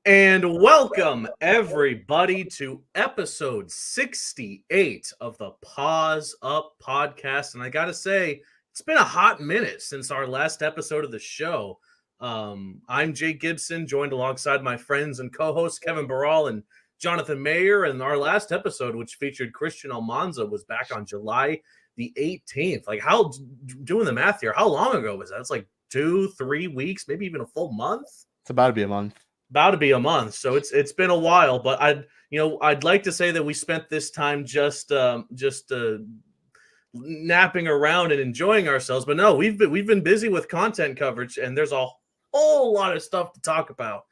And welcome everybody to episode 68 of the Paws Up podcast. And I gotta say, it's been a hot minute since our last episode of the show. I'm Jake Gibson, joined alongside my friends and co-hosts Kevin Barral and Jonathan Mayer. And our last episode, which featured Christian Almanza, was back on July the 18th. Like, how, doing the math here, how long ago was that? It's like 2-3 weeks, maybe even a full month. It's about to be a month. So it's been a while, but I'd like to say that we spent this time just napping around and enjoying ourselves, but no, we've been busy with content coverage, and there's a whole lot of stuff to talk about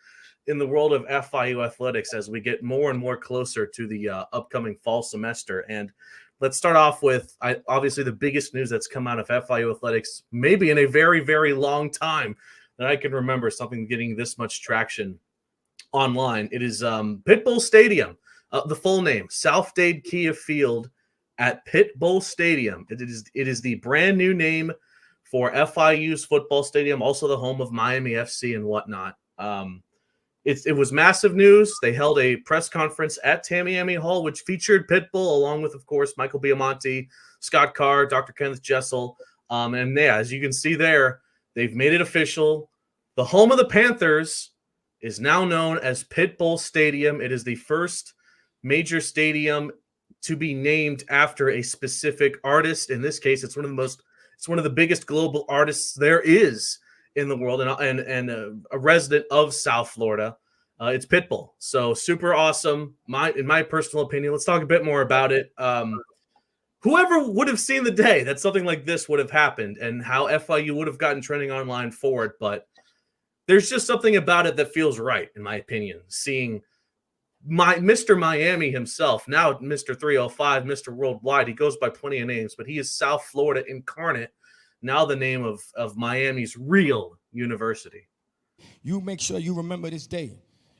in the world of FIU athletics as we get more and more closer to the upcoming fall semester. And let's start off with obviously the biggest news that's come out of FIU athletics, maybe in a very, very long time that I can remember something getting this much traction online. It is Pitbull Stadium, the full name, South Dade Kia Field at Pitbull Stadium. It is the brand new name for FIU's football stadium, also the home of Miami FC and whatnot. It was massive news. They held a press conference at Tamiami Hall, which featured Pitbull, along with, of course, Michael Biamonte, Scott Carr, Dr. Kenneth Jessel. And yeah, as you can see there, they've made it official. The home of the Panthers is now known as Pitbull Stadium. It is the first major stadium to be named after a specific artist. In this case, it's one of the biggest global artists there is in the world, and a resident of South Florida. It's Pitbull. So super awesome. In my personal opinion, let's talk a bit more about it. Whoever would have seen the day that something like this would have happened and how FIU would have gotten trending online for it, but there's just something about it that feels right, in my opinion. Seeing Mr. Miami himself, now Mr. 305, Mr. Worldwide, he goes by plenty of names, but he is South Florida incarnate, now the name of Miami's real university. You make sure you remember this day,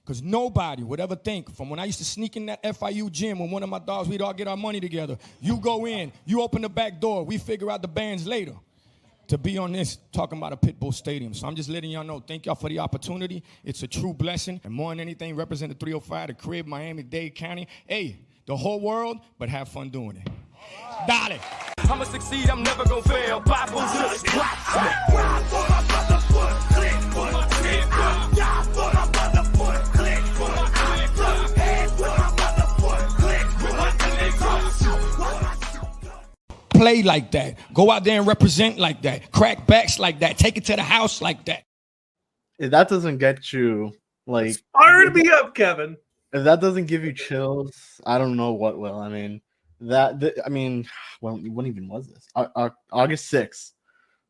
because nobody would ever think, from when I used to sneak in that FIU gym with one of my dogs, we'd all get our money together. You go in, you open the back door, we figure out the bands later. To be on this, talking about a Pitbull Stadium. So I'm just letting y'all know, thank y'all for the opportunity. It's a true blessing. And more than anything, represent the 305, the crib, Miami-Dade County. Hey, the whole world, but have fun doing it. Dale. I'ma succeed, I'm never gonna fail. Bible just play like that. Go out there and represent like that. Crack backs like that. Take it to the house like that. If that doesn't get you, like, fired me up, Kevin. If that doesn't give you chills, I don't know what will. I mean, when even was this? August 6th.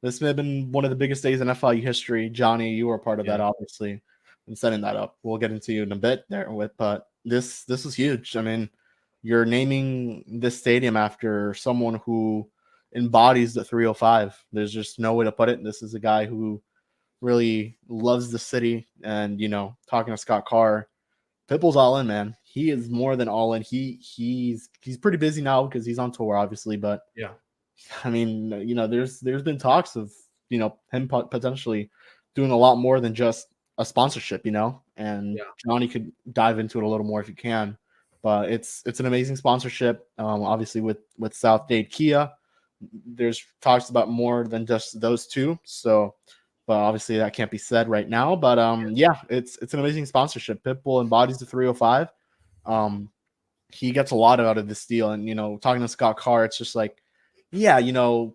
This may have been one of the biggest days in FIU history. Johnny, you were a part of that, obviously, and setting that up. We'll get into you in a bit there but this is huge. I mean, you're naming this stadium after someone who embodies the 305. There's just no way to put it. This is a guy who really loves the city. And, talking to Scott Carr, Pitbull's all in, man. He is more than all in. He's pretty busy now because he's on tour, obviously. But yeah, I mean, there's been talks of, him potentially doing a lot more than just a sponsorship, and Johnny could dive into it a little more if you can. But it's an amazing sponsorship. Obviously with South Dade Kia, there's talks about more than just those two. So, but obviously that can't be said right now. But it's an amazing sponsorship. Pitbull embodies the 305. He gets a lot out of this deal. And talking to Scott Carr, it's just like, Pitbull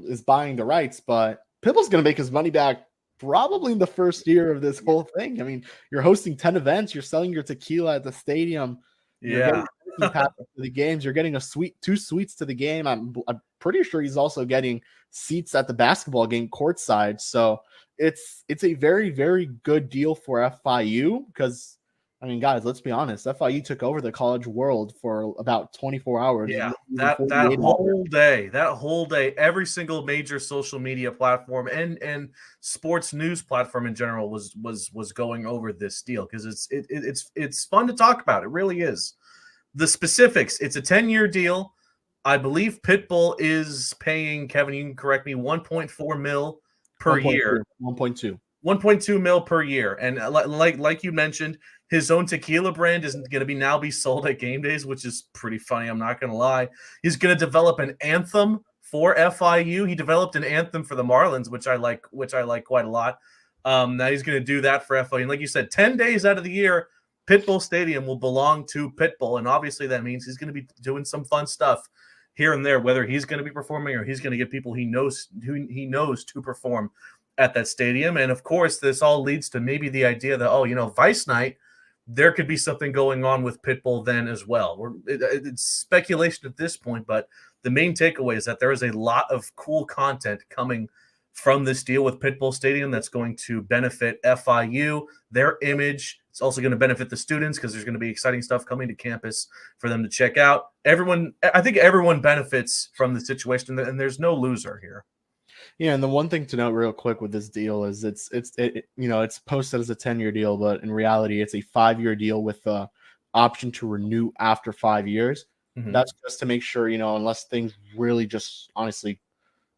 is buying the rights, but Pitbull's going to make his money back probably in the first year of this whole thing. I mean, you're hosting 10 events, you're selling your tequila at the stadium. Yeah. To the games, you're getting two suites to the game. I'm pretty sure he's also getting seats at the basketball game courtside. So it's a very, very good deal for FIU because, I mean, guys, let's be honest. FIU took over the college world for about 24 hours. Yeah, that whole day, every single major social media platform and sports news platform in general was going over this deal because it's fun to talk about. It really is. The specifics, it's a 10-year deal. I believe Pitbull is paying, Kevin, you can correct me, $1.4 million per year. 1.2. 1.2 mil per year. And like you mentioned, his own tequila brand is going to now be sold at game days, which is pretty funny. I'm not going to lie. He's going to develop an anthem for FIU. He developed an anthem for the Marlins, which I like quite a lot. Now he's going to do that for FIU. And like you said, 10 days out of the year, Pitbull Stadium will belong to Pitbull. And obviously that means he's going to be doing some fun stuff here and there, whether he's going to be performing or he's going to get people he knows to perform at that stadium. And of course, this all leads to maybe the idea that, Vice Night, there could be something going on with Pitbull then as well. It's speculation at this point, but the main takeaway is that there is a lot of cool content coming from this deal with Pitbull Stadium that's going to benefit FIU, their image. It's also going to benefit the students because there's going to be exciting stuff coming to campus for them to check out. I think everyone benefits from the situation, and there's no loser here. Yeah, and the one thing to note real quick with this deal is it's posted as a 10-year deal, but in reality, it's a 5-year deal with the option to renew after 5 years. Mm-hmm. That's just to make sure, unless things really just honestly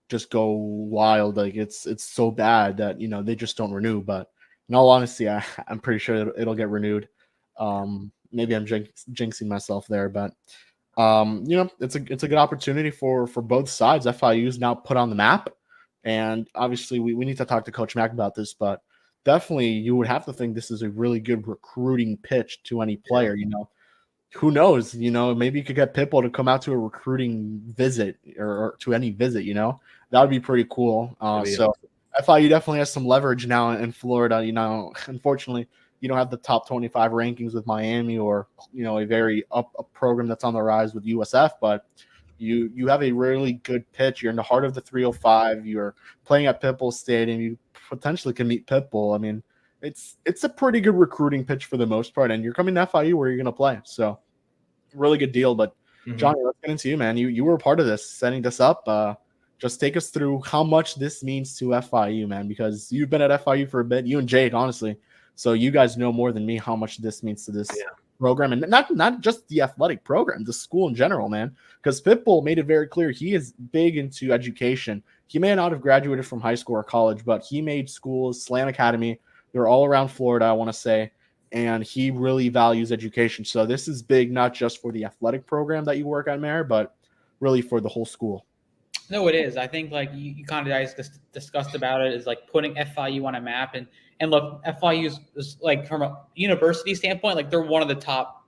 just go wild, like it's so bad that they just don't renew. But in all honesty, I'm pretty sure it'll get renewed. Maybe I'm jinxing myself there, but it's a good opportunity for both sides. FIU is now put on the map. And obviously, we need to talk to Coach Mack about this, but definitely you would have to think this is a really good recruiting pitch to any player. Who knows? Maybe you could get Pitbull to come out to a recruiting visit or to any visit. That would be pretty cool. So FIU definitely has some leverage now in Florida. Unfortunately, you don't have the top 25 rankings with Miami or a very up program that's on the rise with USF, but you have a really good pitch. You're in the heart of the 305. You're playing at Pitbull Stadium. You potentially can meet Pitbull. I mean, it's a pretty good recruiting pitch for the most part, and you're coming to FIU where you're going to play. So, really good deal. But Johnny, let's get into you, man. You were a part of this, setting this up. Just take us through how much this means to FIU, man, because you've been at FIU for a bit. You and Jake, honestly. So you guys know more than me how much this means to this program, and not just the athletic program, the school in general, man. Because Pitbull made it very clear he is big into education. He may not have graduated from high school or college, but he made schools, Slam Academy. They're all around Florida, I want to say, and he really values education. So this is big, not just for the athletic program that you work at, Mayor, but really for the whole school. No, it is. I think like you kind of guys discussed about it is like putting FIU on a map, and look, FIU is like from a university standpoint, like they're one of the top,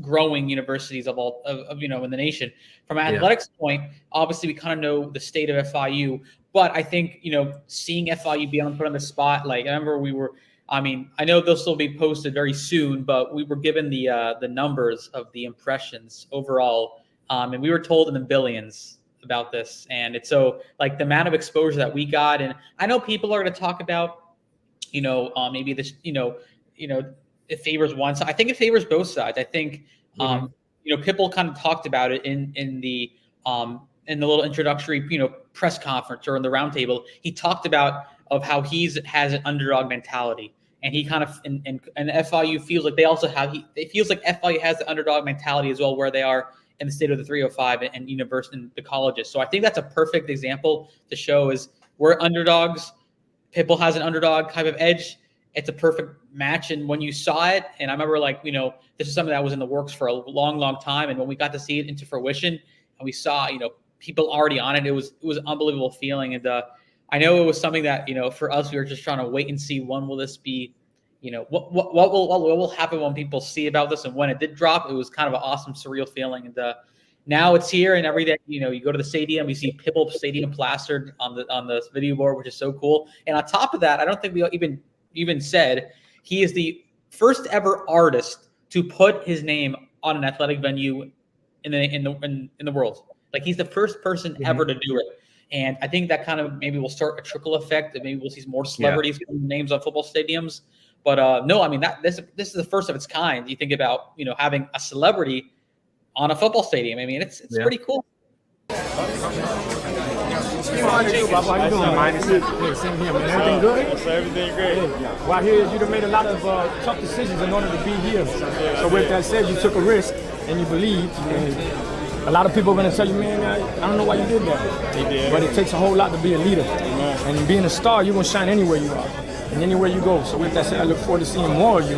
growing universities of all of in the nation. From an athletics point, obviously we kind of know the state of FIU, but I think seeing FIU be put on the spot, like I remember I know they'll still be posted very soon, but we were given the numbers of the impressions overall, and we were told in the billions about this, and it's so like the amount of exposure that we got. And I know people are going to talk about maybe this it favors one side. I think it favors both sides. I think Pitbull kind of talked about it in the little introductory press conference or in the roundtable. He talked about of how has an underdog mentality, and he kind of and FIU feels like they also have it feels like FIU has the underdog mentality as well, where they are in the state of the 305 and university and the colleges. So I think that's a perfect example to show is we're underdogs. Pitbull has an underdog type of edge. It's a perfect match. And when you saw it, and I remember this is something that was in the works for a long, long time. And when we got to see it into fruition and we saw, people already on it, it was an unbelievable feeling. And I know it was something that, for us, we were just trying to wait and see when will this be, what will happen when people see about this. And when it did drop, it was kind of an awesome, surreal feeling. And now it's here, and every day, you go to the stadium, you see Pitbull Stadium plastered on the video board, which is so cool. And on top of that, I don't think we even said he is the first ever artist to put his name on an athletic venue in the world. Like he's the first person ever to do it. And I think that kind of maybe will start a trickle effect, and maybe we'll see more celebrities putting names on football stadiums. But no, I mean this is the first of its kind. You think about having a celebrity on a football stadium. I mean, it's pretty cool. How you doing, man? Same here, man. Everything good? Yes, sir, everything great. Yeah. Well, I hear you done made a lot of tough decisions in order to be here. So with that said, you took a risk and you believed. And a lot of people are going to tell you, man, I don't know why you did that. He did. But it takes a whole lot to be a leader. And being a star, you're gonna shine anywhere you are and anywhere you go. So with that said, I look forward to seeing more of you,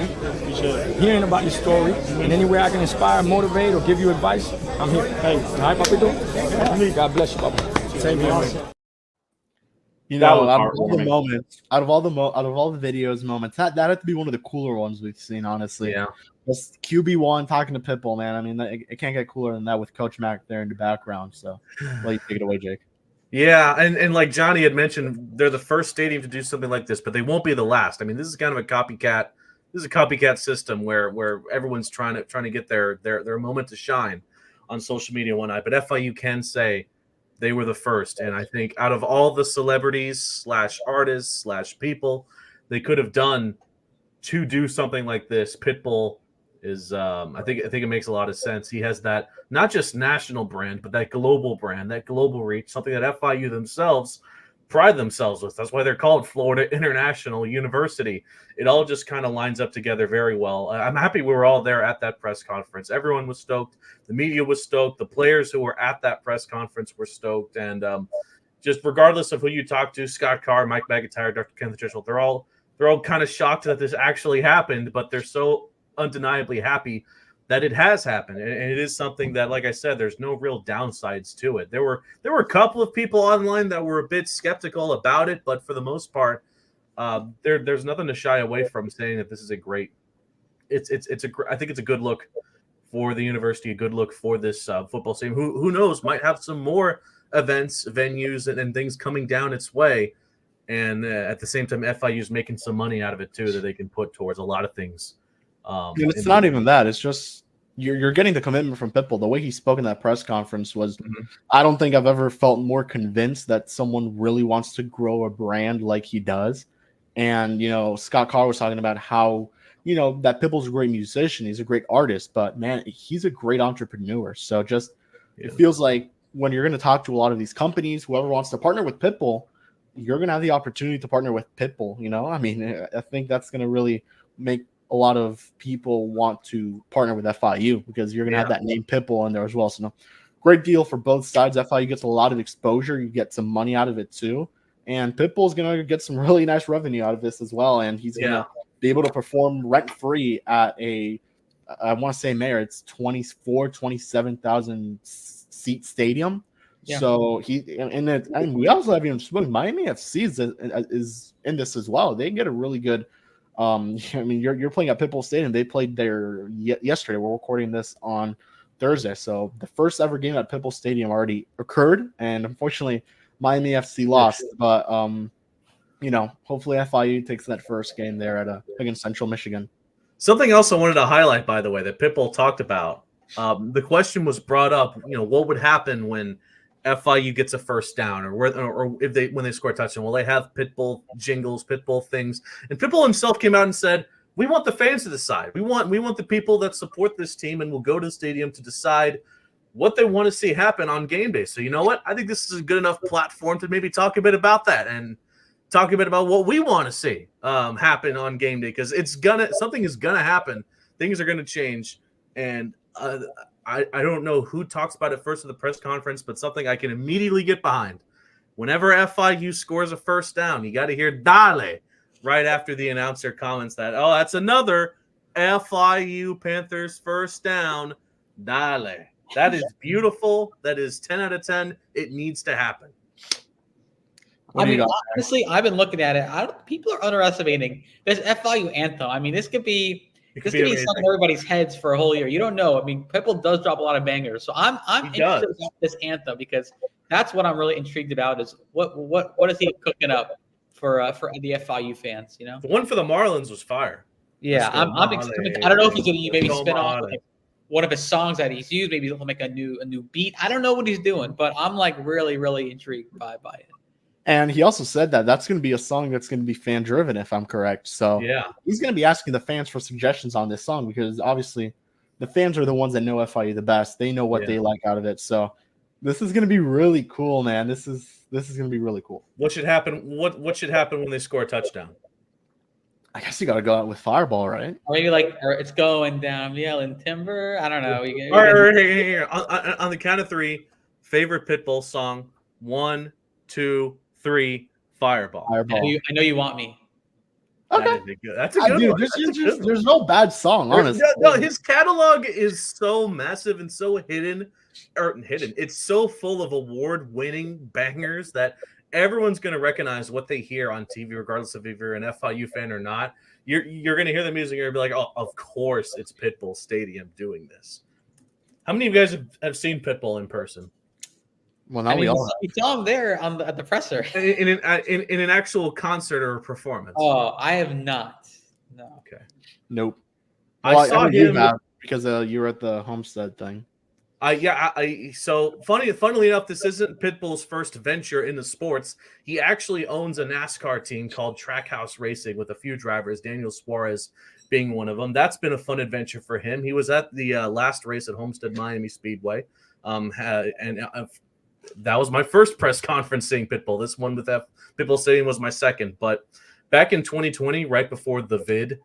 hearing about your story, and anywhere I can inspire, motivate, or give you advice, I'm here. Hey, all right, Papito? God bless you, Papa. Same here, man. You That know, was out of all the heartwarming. moments, out of all the videos moments, that had to be one of the cooler ones we've seen, honestly. Yeah. Just QB1 talking to Pitbull, man. I mean, it can't get cooler than that with Coach Mac there in the background. So, let you take it away, Jake. Yeah, and like Johnny had mentioned, they're the first stadium to do something like this, but they won't be the last. I mean, this is kind of a copycat. This is a copycat system where everyone's trying to get their moment to shine on social media one night. But FIU can say they were the first, and I think out of all the celebrities / artists / people they could have done to do something like this, Pitbull is I think it makes a lot of sense. He has that not just national brand, but that global brand, that global reach, something that FIU themselves pride themselves with. That's why they're called Florida International University. It all just kind of lines up together very well. I'm happy we were all there at that press conference. Everyone was stoked. The media was stoked. The players who were at that press conference were stoked. And just regardless of who you talk to, Scott Carr, Mike McIntyre, Dr. Ken Patricia, they're all kind of shocked that this actually happened, but they're so undeniably happy that it has happened, and it is something that, like I said, there's no real downsides to it. There were a couple of people online that were a bit skeptical about it, but for the most part, there's nothing to shy away from saying that this is a great. I think it's a good look for the university, a good look for this football team. Who knows, might have some more events, venues, and things coming down its way. And at the same time, FIU is making some money out of it too that they can put towards a lot of things. And it's not even that. It's just you're getting the commitment from Pitbull. The way he spoke in that press conference was, I don't think I've ever felt more convinced that someone really wants to grow a brand like he does. And, Scott Carr was talking about how, that Pitbull's a great musician. He's a great artist, but man, he's a great entrepreneur. So it feels like when you're going to talk to a lot of these companies, whoever wants to partner with Pitbull, you're going to have the opportunity to partner with Pitbull. I mean, I think that's going to really make a lot of people want to partner with FIU because you're going to have that name Pitbull in there as well. So, great deal for both sides. FIU gets a lot of exposure. You get some money out of it too. And Pitbull's going to get some really nice revenue out of this as well. And he's going to be able to perform rent-free at I want to say, Mayor, it's 27,000 seat stadium. Yeah. So and we also have even spoken. Miami FC is in this as well. They get a really good. I mean, you're playing at Pitbull Stadium. They played there yesterday. We're recording this on Thursday, so the first ever game at Pitbull Stadium already occurred, and unfortunately, Miami FC lost. But hopefully FIU takes that first game there against Central Michigan. Something else I wanted to highlight, by the way, that Pitbull talked about. The question was brought up. What would happen when FIU gets a first down, or when they score a touchdown? Will they have Pitbull jingles, Pitbull things? And Pitbull himself came out and said, "We want the fans to decide. We want the people that support this team and will go to the stadium to decide what they want to see happen on game day." So you know what? I think this is a good enough platform to maybe talk a bit about that and talk a bit about what we want to see happen on game day, because something is gonna happen. Things are gonna change, and I don't know who talks about it first at the press conference, but something I can immediately get behind. Whenever FIU scores a first down, you got to hear "Dale" right after the announcer comments that, "Oh, that's another FIU Panthers first down, Dale." That is beautiful. That is 10 out of 10. It needs to happen. I mean, honestly, I've been looking at it. People are underestimating this FIU anthem. I mean, this could be stuck in everybody's heads for a whole year. You don't know. I mean, Pitbull does drop a lot of bangers, so I'm interested in this anthem because that's what I'm really intrigued about. Is what is he cooking up for the FIU fans? The one for the Marlins was fire. Yeah, I'm excited. I don't know if he's going to maybe spin off one of his songs that he's used. Maybe he'll make a new beat. I don't know what he's doing, but I'm really really intrigued by it. And he also said that that's going to be a song that's going to be fan driven, if I'm correct. So he's going to be asking the fans for suggestions on this song because obviously the fans are the ones that know FIU the best. They know what they like out of it. So this is going to be really cool, man. This is going to be really cool. What should happen? What should happen when they score a touchdown? I guess you got to go out with Fireball, right? Or maybe or it's going down, yelling timber. I don't know. Here. On the count of three, favorite Pitbull song. 1, 2, 3. Fireball. I Fireball. know you want me. Okay. That's a good one. There's no bad song, honestly. No, his catalog is so massive and so hidden. It's so full of award-winning bangers that everyone's going to recognize what they hear on TV, regardless of if you're an FIU fan or not. You're going to hear the music and you're going to be like, oh, of course it's Pitbull Stadium doing this. How many of you guys have seen Pitbull in person? Well, now we all you saw him there at the presser. In an actual concert or a performance? Oh, I have not. No. Okay. Nope. Well, I saw him because you were at the Homestead thing. So funnily enough, this isn't Pitbull's first venture into sports. He actually owns a NASCAR team called Trackhouse Racing with a few drivers, Daniel Suarez being one of them. That's been a fun adventure for him. He was at the last race at Homestead Miami Speedway, that was my first press conference seeing Pitbull. This one with Pitbull Stadium was my second. But back in 2020, right before the vid,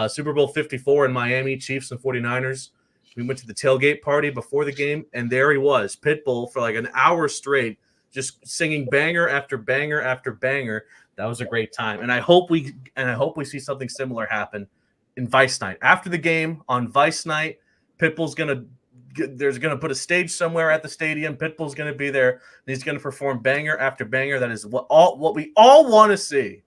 Super Bowl 54 in Miami, Chiefs and 49ers, we went to the tailgate party before the game, and there he was, Pitbull, for like an hour straight, just singing banger after banger after banger. That was a great time, and I hope we see something similar happen in Vice Night. After the game on Vice Night, Pitbull's gonna put a stage somewhere at the stadium. Pitbull's gonna be there, and he's gonna perform banger after banger. That is what we all want to see.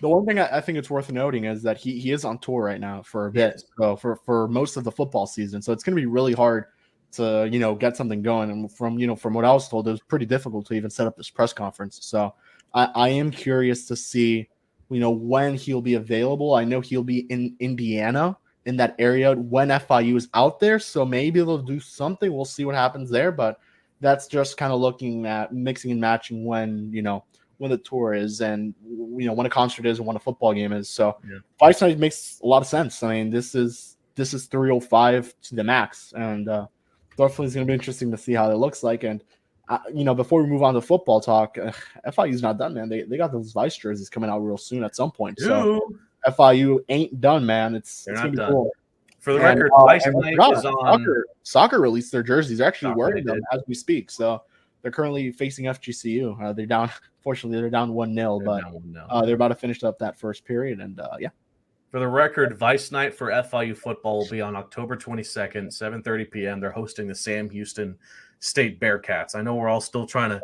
The one thing I think it's worth noting is that he is on tour right now for a bit, yes. So for most of the football season. So it's going to be really hard to get something going. And from what I was told, it was pretty difficult to even set up this press conference. So I am curious to see when he'll be available. I know he'll be in Indiana, in that area when FIU is out there. So maybe they'll do something. We'll see what happens there. But that's just kind of looking at mixing and matching when the tour is and when a concert is and when a football game is. So Vice Night makes a lot of sense. I mean, this is 305 to the max, and definitely is going to be interesting to see how it looks like. And before we move on to football talk, FIU's not done, man. They got those Vice jerseys coming out real soon at some point. So FIU ain't done, man. It's going to be cool. For the record, Vice Night is on. Soccer released their jerseys. They're actually wearing them as we speak. So they're currently facing FGCU. They're down. Fortunately, they're down 1-0, but they're about to finish up that first period. And For the record, Vice Night for FIU football will be on October 22nd, 7:30 p.m. They're hosting the Sam Houston State Bearcats. I know we're all still trying to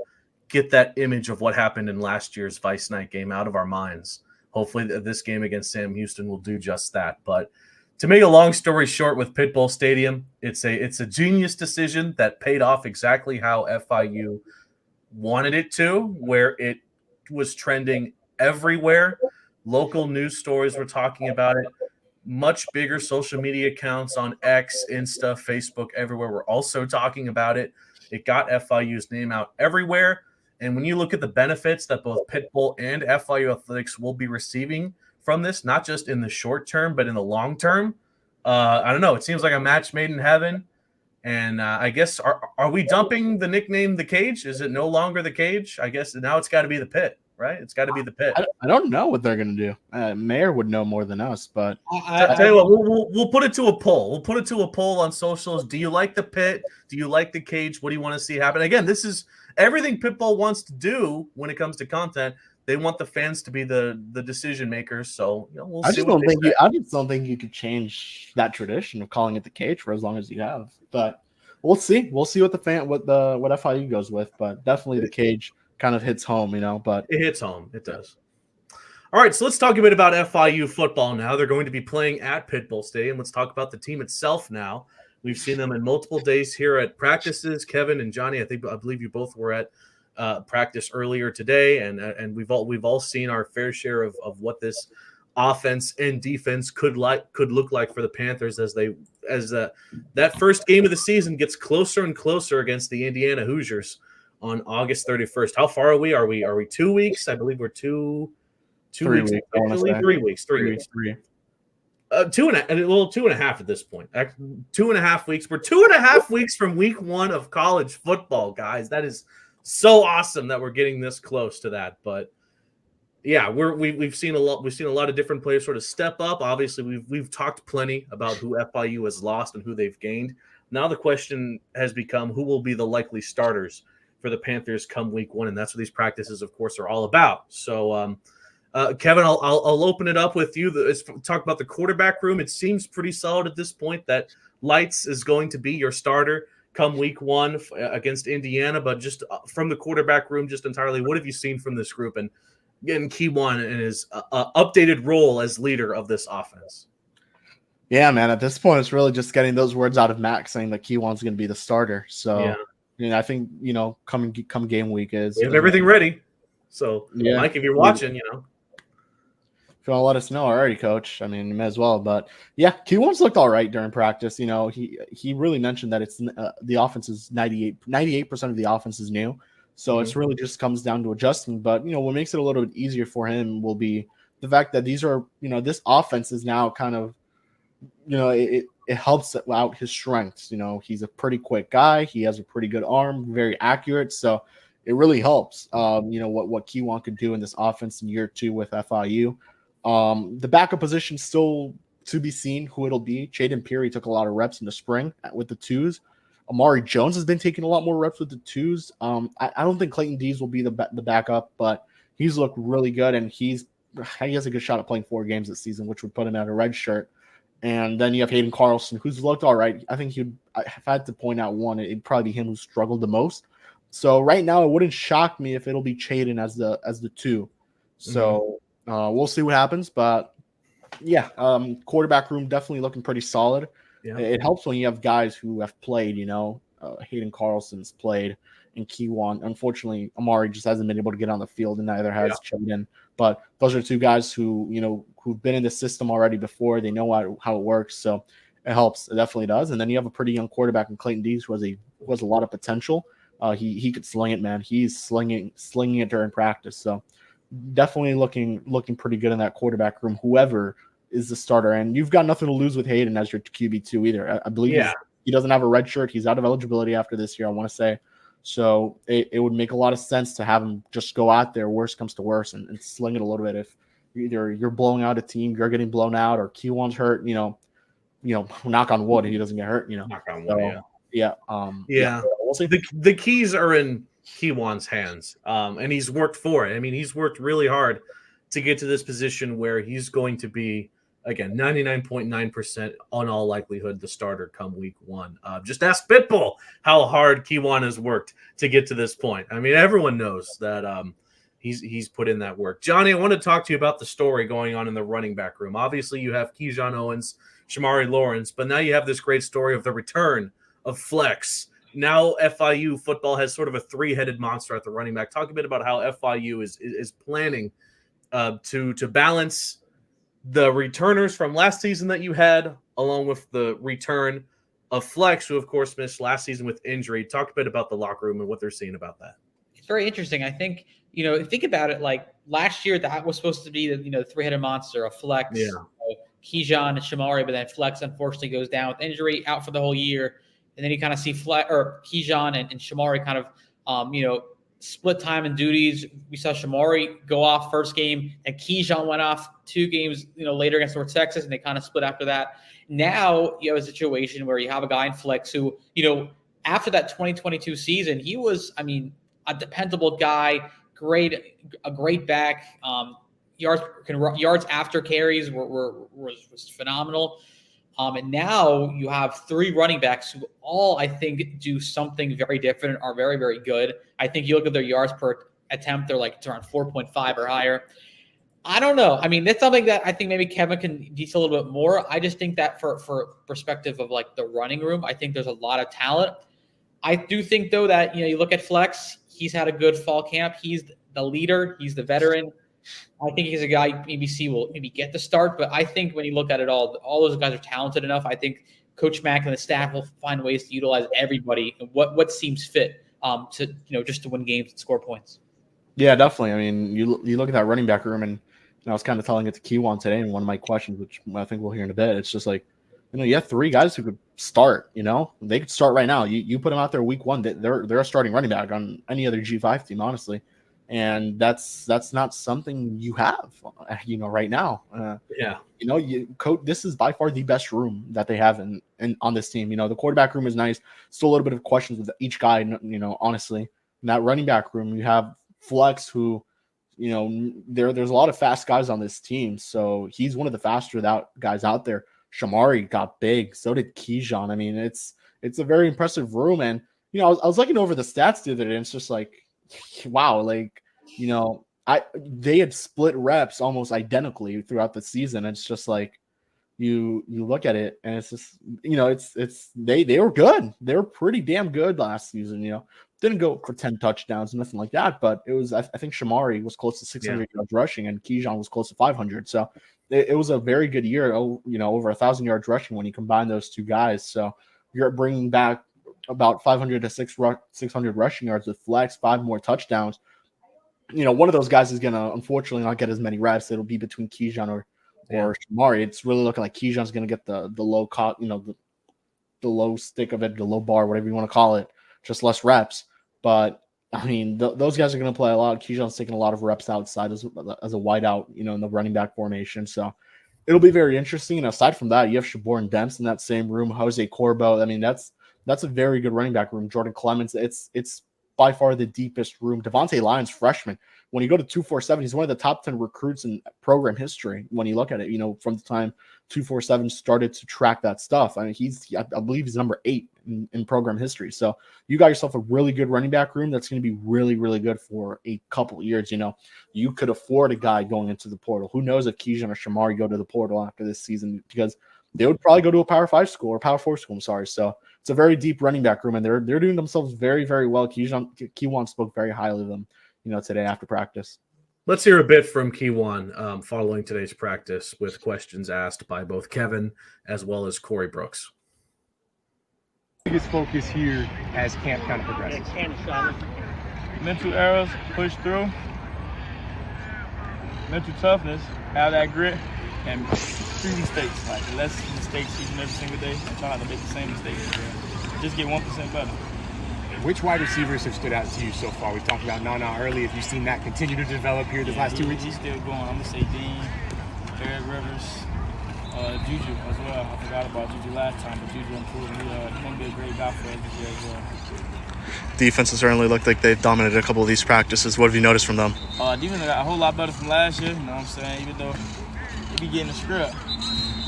get that image of what happened in last year's Vice Night game out of our minds. Hopefully, this game against Sam Houston will do just that. But to make a long story short, with Pitbull Stadium, it's a genius decision that paid off exactly how FIU wanted it to, where it was trending everywhere. Local news stories were talking about it. Much bigger social media accounts on X, Insta, Facebook, everywhere were also talking about it. It got FIU's name out everywhere. And when you look at the benefits that both Pitbull and FIU athletics will be receiving from this, not just in the short term, but in the long term, I don't know. It seems like a match made in heaven. And I guess, are we dumping the nickname The Cage? Is it no longer The Cage? I guess now it's got to be The Pit, right? It's got to be The Pit. I don't know what they're going to do. Mayor would know more than us, but I'll tell you what, we'll put it to a poll. We'll put it to a poll on socials. Do you like The Pit? Do you like The Cage? What do you want to see happen? Again, this is everything Pitbull wants to do when it comes to content. They want the fans to be the decision makers. So we'll see. I just don't think you could change that tradition of calling it The Cage for as long as you have. But we'll see. We'll see what what FIU goes with. But definitely The Cage kind of hits home, But it hits home. It does. All right, so let's talk a bit about FIU football now. They're going to be playing at Pitbull Stadium. Let's talk about the team itself now. We've seen them in multiple days here at practices. Kevin and Johnny, I believe you both were at practice earlier today, and we've all seen our fair share of what this offense and defense could look like for the Panthers as that first game of the season gets closer and closer against the Indiana Hoosiers on August 31st. How far are we? Are we 2 weeks? I believe we're 2 3 weeks. weeks. Actually, 3 weeks. 3 weeks. 2.5 at this point. 2.5 weeks. We're 2.5 weeks from week 1 of college football, guys. That is so awesome that we're getting this close to that. But yeah, we've seen a lot. We've seen a lot of different players sort of step up. Obviously, we've talked plenty about who FIU has lost and who they've gained. Now the question has become who will be the likely starters for the Panthers come week 1, and that's what these practices, of course, are all about. So, Kevin, I'll open it up with you. Let's talk about the quarterback room. It seems pretty solid at this point that Lights is going to be your starter come week 1 against Indiana, but just from the quarterback room, just entirely, what have you seen from this group and getting Keywan in his updated role as leader of this offense? Yeah, man. At this point, it's really just getting those words out of Max saying that Keywan's going to be the starter. So, I think come game week we have everything ready. So, Mike, if you're watching, if you want to let us know already, Coach, I mean, you may as well. But yeah, Keywan's looked all right during practice. He really mentioned that it's the offense is 98% of the offense is new. So it's really just comes down to adjusting. But what makes it a little bit easier for him will be the fact that these are this offense is now kind of it helps out his strengths. He's a pretty quick guy. He has a pretty good arm, very accurate. So it really helps. What Keywan could do in this offense in year 2 with FIU. The backup position still to be seen who it'll be. Jaden Peary took a lot of reps in the spring with the 2s. Amari Jones has been taking a lot more reps with the 2s. I don't think Clayton Dees will be the backup, but he's looked really good, and he has a good shot at playing 4 games this season, which would put him at a red shirt. And then you have Hayden Carlson, who's looked all right. I think if I had to point out one, it'd probably be him who struggled the most. So right now, it wouldn't shock me if it'll be Chaden as the 2. So we'll see what happens. But yeah, quarterback room definitely looking pretty solid. Yeah. It helps when you have guys who have played. Hayden Carlson's played, and Keywan. Unfortunately, Amari just hasn't been able to get on the field, and neither has Chaden. But those are 2 guys who've been in the system already before. They know how it works, so it helps. It definitely does. And then you have a pretty young quarterback in Clayton Dees who has a lot of potential. He could sling it, man. He's slinging it during practice. So definitely looking pretty good in that quarterback room. Whoever is the starter, and you've got nothing to lose with Hayden as your QB2 either. I believe he doesn't have a red shirt. He's out of eligibility after this year, I want to say. So it would make a lot of sense to have him just go out there, worst comes to worst, and sling it a little bit. If either you're blowing out a team, you're getting blown out, or Q1's hurt, knock on wood, he doesn't get hurt, Knock on wood, we'll see. The keys are in Keywan's hands, and he's worked for it. I mean, he's worked really hard to get to this position where he's going to be, again, 99.9% on all likelihood the starter come week 1. Just ask Pitbull how hard Keywan has worked to get to this point. I mean, everyone knows that he's put in that work. Johnny, I want to talk to you about the story going on in the running back room. Obviously, you have Keyshawn Owens, Shamari Lawrence, but now you have this great story of the return of Flex. Now FIU football has sort of a 3-headed monster at the running back. Talk a bit about how FIU is planning to balance the returners from last season that you had, along with the return of Flex, who of course missed last season with injury. Talk a bit about the locker room and what they're seeing about that. It's very interesting. I think, think about it, like last year that was supposed to be the 3-headed monster of Flex, Keyshawn and Shamari, but then Flex unfortunately goes down with injury, out for the whole year. And then you kind of see Keyshawn and Shamari kind of, split time and duties. We saw Shamari go off first game, and Keyshawn went off 2 games, later against North Texas, and they kind of split after that. Now you have a situation where you have a guy in Flex who, after that 2022 season, he was, a dependable guy, a great back. Yards after carries was phenomenal. And now you have 3 running backs who all, I think, do something very different, are very, very good. I think you look at their yards per attempt, they're around 4.5 or higher. I don't know. That's something that I think maybe Kevin can detail a little bit more. I just think that for perspective of the running room, I think there's a lot of talent. I do think, though, that, you look at Flex, he's had a good fall camp. He's the leader. He's the veteran. I think he's a guy ABC will maybe get the start, but I think when you look at it all those guys are talented enough. I think Coach Mack and the staff will find ways to utilize everybody and what seems fit to just to win games and score points. Yeah, definitely. You look at that running back room, and I was kind of telling it to Keywan today in one of my questions, which I think we'll hear in a bit. It's just you have 3 guys who could start. They could start right now. You put them out there week 1, they're a starting running back on any other G5 team, honestly. And that's not something you have, right now. This is by far the best room that they have in on this team. The quarterback room is nice. Still a little bit of questions with each guy, honestly. in that running back room, you have Flex, who, there's a lot of fast guys on this team. So he's one of the faster guys out there. Shamari got big. So did Keyshawn. I mean, it's a very impressive room. And, I was looking over the stats the other day, and it's just like, wow, like, they had split reps almost identically throughout the season. It's just like, you look at it and it's just, they were good. They were pretty damn good last season, didn't go for 10 touchdowns, nothing like that, but it was, I think Shamari was close to 600 yards rushing and Keyshawn was close to 500. So it was a very good year, over 1,000 yards rushing when you combine those two guys. So you're bringing back about 500 to 600 rushing yards with Flex, 5 more touchdowns. One of those guys is going to unfortunately not get as many reps. It'll be between Keyshawn or Shamari. It's really looking like Keyshawn's going to get the low the low stick of it, the low bar, whatever you want to call it, just less reps. But I mean, those guys are going to play a lot. Keyshawn's taking a lot of reps outside as a wideout, in the running back formation. So it'll be very interesting. And aside from that, you have Shabor and Demps in that same room. Jose Corbo. I mean, that's a very good running back room. Jordan Clements. It's by far the deepest room. Devontae Lyons, freshman. When you go to 247, he's one of the top 10 recruits in program history. When you look at it, from the time 247 started to track that stuff, I mean, I believe he's number 8 in program history. So you got yourself a really good running back room that's going to be really, really good for a couple of years. You could afford a guy going into the portal. Who knows if Keyshawn or Shamari go to the portal after this season, because they would probably go to a Power 5 school or Power 4 school. I'm sorry. So it's a very deep running back room, and they're doing themselves very, very well. Keywan spoke very highly of them, today after practice. Let's hear a bit from Keywan following today's practice with questions asked by both Kevin as well as Corey Brooks. Biggest focus here as camp kind of progresses? Mental errors, push through. Mental toughness, have that grit, and few mistakes. Like less mistakes each and every single day. And try not to make the same mistakes again. Just get 1% better. Which wide receivers have stood out to you so far? We talked about Nana early. Have you seen that continue to develop here this last 2 weeks? He's still going. I'm going to say Dean, Eric Rivers, Juju as well. I forgot about Juju last time, but Juju improved. He's going to be a great guy for us this year as well. Defenses certainly look like they've dominated a couple of these practices. What have you noticed from them? Defense got a whole lot better from last year, you know what I'm saying, even though they be getting the script.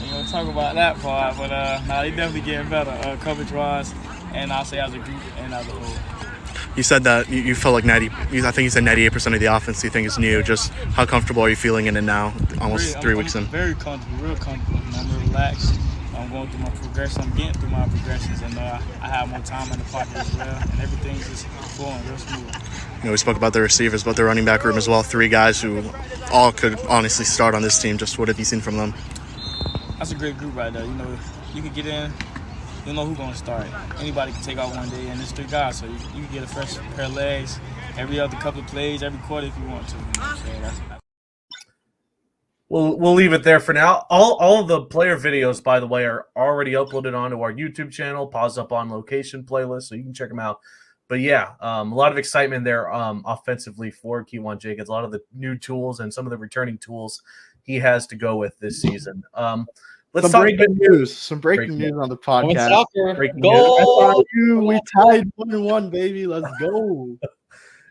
Ain't going to talk about that part, but they definitely getting better coverage-wise, and I'll say as a group and as a whole. You said that you felt like I think you said 98% of the offense you think is new. Just how comfortable are you feeling in it now, almost 3 weeks in? Very comfortable, real comfortable. I'm relaxed. I'm going through my progression. I'm getting through my progressions, and I have more time in the pocket as well, and everything's just flowing real smooth. We spoke about the receivers, but the running back room as well. 3 guys who all could honestly start on this team. Just what have you seen from them? That's a great group right there. You can get in. You don't know who's going to start. Anybody can take out one day, and there's 3 guys, so you can get a fresh pair of legs every other couple of plays, every quarter if you want to. We'll leave it there for now. All of the player videos, by the way, are already uploaded onto our YouTube channel, Paws Up on Location playlist, so you can check them out. But yeah, a lot of excitement there offensively for Keywan Jacobs. A lot of the new tools and some of the returning tools he has to go with this season. Let's Some breaking news on the podcast. Breaking Goal! We tied 1-1, baby. Let's go.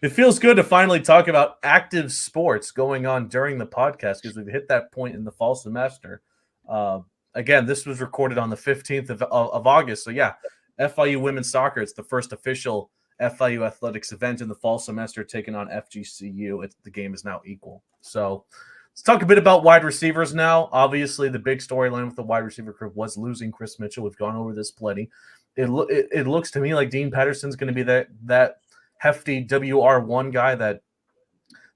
It feels good to finally talk about active sports going on during the podcast because we've hit that point in the fall semester. Again, this was recorded on the 15th of August. So yeah, FIU women's soccer. It's the first official FIU athletics event in the fall semester taking on FGCU. The game is now equal. So let's talk a bit about wide receivers now. Obviously, the big storyline with the wide receiver group was losing Chris Mitchell. We've gone over this plenty. It looks to me like Dean Patterson's going to be that hefty WR1 guy that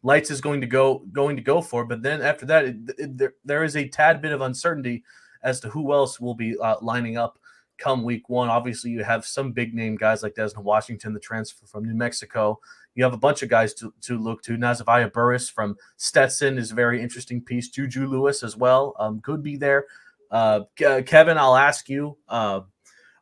Lights is going to go for. But then after that, there is a tad bit of uncertainty as to who else will be lining up come week 1. Obviously, you have some big name guys like Desmond Washington, the transfer from New Mexico. You have a bunch of guys to look to. Nazaviah Burris from Stetson is a very interesting piece. Juju Lewis as well could be there. Kevin, I'll ask you,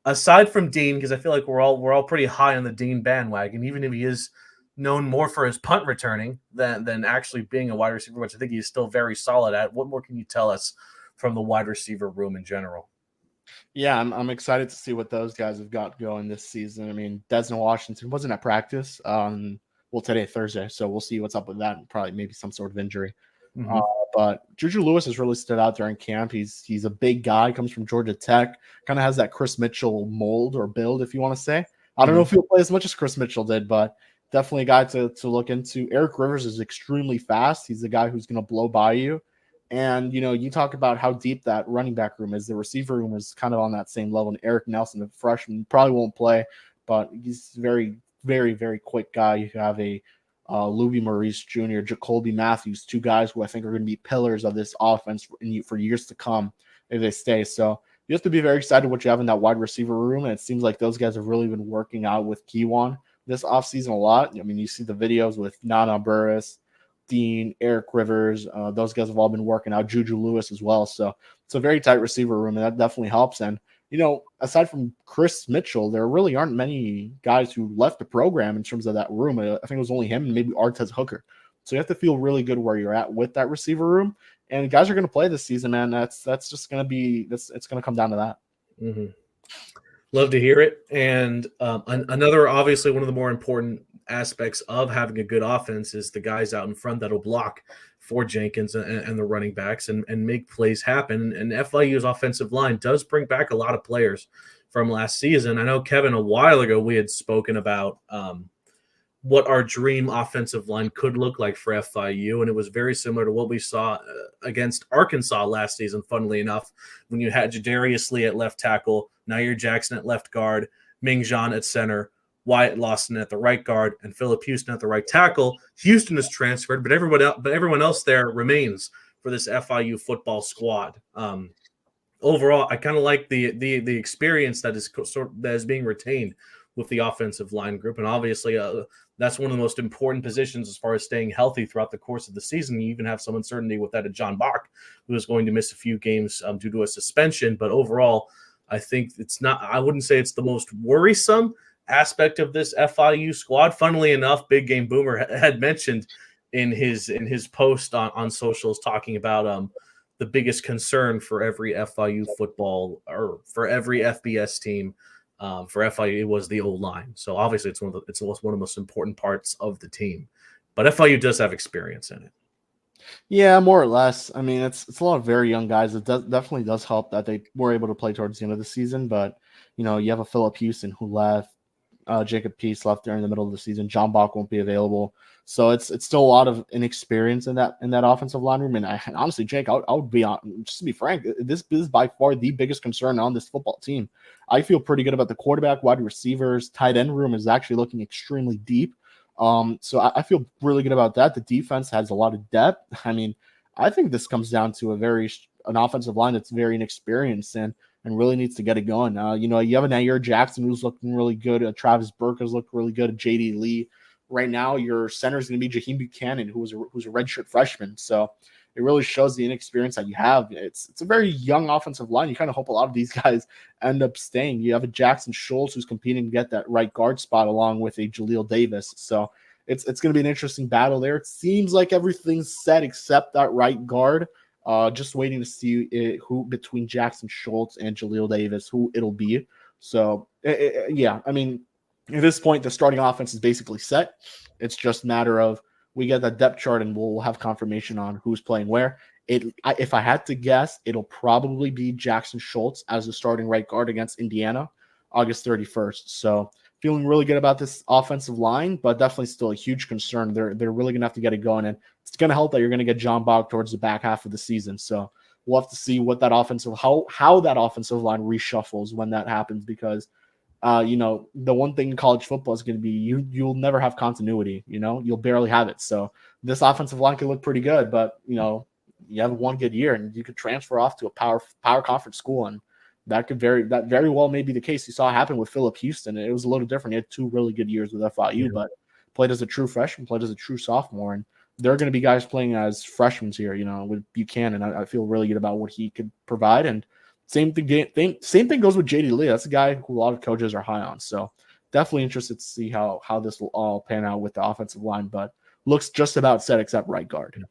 aside from Dean, because I feel like we're all pretty high on the Dean bandwagon, even if he is known more for his punt returning than actually being a wide receiver, which I think he's still very solid at. What more can you tell us from the wide receiver room in general? Yeah, I'm excited to see what those guys have got going this season. I mean, Desmond Washington wasn't at practice. Well, today, Thursday, so we'll see what's up with that. Probably maybe some sort of injury. Mhm. But Juju Lewis has really stood out during camp. He's a big guy, comes from Georgia Tech, kind of has that Chris Mitchell mold or build, if you want to say. I don't know if he'll play as much as Chris Mitchell did, but definitely a guy to look into. Eric Rivers is extremely fast. He's the guy who's going to blow by you. And, you talk about how deep that running back room is. The receiver room is kind of on that same level. And Eric Nelson, the freshman, probably won't play, but he's very, very, very quick guy. You have a Louis Maurice Jr., Jacoby Matthews, two guys who I think are going to be pillars of this offense for years to come if they stay. So you have to be very excited what you have in that wide receiver room. And it seems like those guys have really been working out with Kiwan this offseason a lot. I mean, you see the videos with Nana Burris, Dean, Eric Rivers. Those guys have all been working out. Juju Lewis as well. So it's a very tight receiver room, and that definitely helps. And, aside from Chris Mitchell, there really aren't many guys who left the program in terms of that room. I think it was only him and maybe Artez Hooker. So you have to feel really good where you're at with that receiver room. And guys are going to play this season, man. That's just going to be – it's going to come down to that. Mm-hmm. Love to hear it. And another, obviously, one of the more important aspects of having a good offense is the guys out in front that'll block for Jenkins and the running backs and make plays happen. And FIU's offensive line does bring back a lot of players from last season. I know, Kevin, a while ago we had spoken about what our dream offensive line could look like for FIU, and it was very similar to what we saw against Arkansas last season, funnily enough, when you had Jadarius Lee at left tackle, Nair Jackson at left guard, Ming Zhan at center, Wyatt Lawson at the right guard, and Philip Houston at the right tackle. Houston is transferred, but everyone else there remains for this FIU football squad. Overall, I kind of like the experience that is being retained with the offensive line group, and obviously that's one of the most important positions as far as staying healthy throughout the course of the season. You even have some uncertainty with that of John Bach, who is going to miss a few games due to a suspension. But overall, I think I wouldn't say it's the most worrisome aspect of this FIU squad. Funnily enough, Big Game Boomer had mentioned in his post on socials talking about the biggest concern for every FIU football or for every FBS team for FIU, it was the O-line. So obviously it's one of the most important parts of the team. But FIU does have experience in it. Yeah, more or less. I mean, it's a lot of very young guys. It definitely does help that they were able to play towards the end of the season. But, you have a Philip Houston who left. Jacob Peace left during the middle of the season. John Bach won't be available. So it's still a lot of inexperience in that offensive line room. And honestly, Jake, I would be on, just to be frank, this is by far the biggest concern on this football team. I feel pretty good about the quarterback, wide receivers, tight end room is actually looking extremely deep. So I feel really good about that. The defense has a lot of depth. I mean, I think this comes down to an offensive line that's very inexperienced and really needs to get it going. You have a Nair Jackson who's looking really good. Travis Burke has looked really good. JD Lee. Right now, your center is going to be Jaheim Buchanan, who's a redshirt freshman. So it really shows the inexperience that you have. It's a very young offensive line. You kind of hope a lot of these guys end up staying. You have a Jackson Schultz who's competing to get that right guard spot along with a Jaleel Davis. So it's going to be an interesting battle there. It seems like everything's set except that right guard. Just waiting to see who between Jackson Schultz and Jaleel Davis, who it'll be. So, yeah, I mean, at this point, the starting offense is basically set. It's just a matter of we get that depth chart and we'll have confirmation on who's playing where. If I had to guess, it'll probably be Jackson Schultz as the starting right guard against Indiana, August 31st. So feeling really good about this offensive line, but definitely still a huge concern. They're really going to have to get it going, and it's going to help that you're going to get John Bach towards the back half of the season. So we'll have to see what that how that offensive line reshuffles when that happens, because the one thing in college football is going to be you'll never have continuity. You'll barely have it. So this offensive line could look pretty good, but you have one good year and you could transfer off to a power conference school, and that very well may be the case. You saw it happen with Philip Houston. It was a little different. He had 2 really good years with FIU, but played as a true freshman, played as a true sophomore, and there are going to be guys playing as freshmen here. With Buchanan, I feel really good about what he could provide, and same thing goes with JD Lee. That's a guy who a lot of coaches are high on. So definitely interested to see how this will all pan out with the offensive line, but looks just about set except right guard.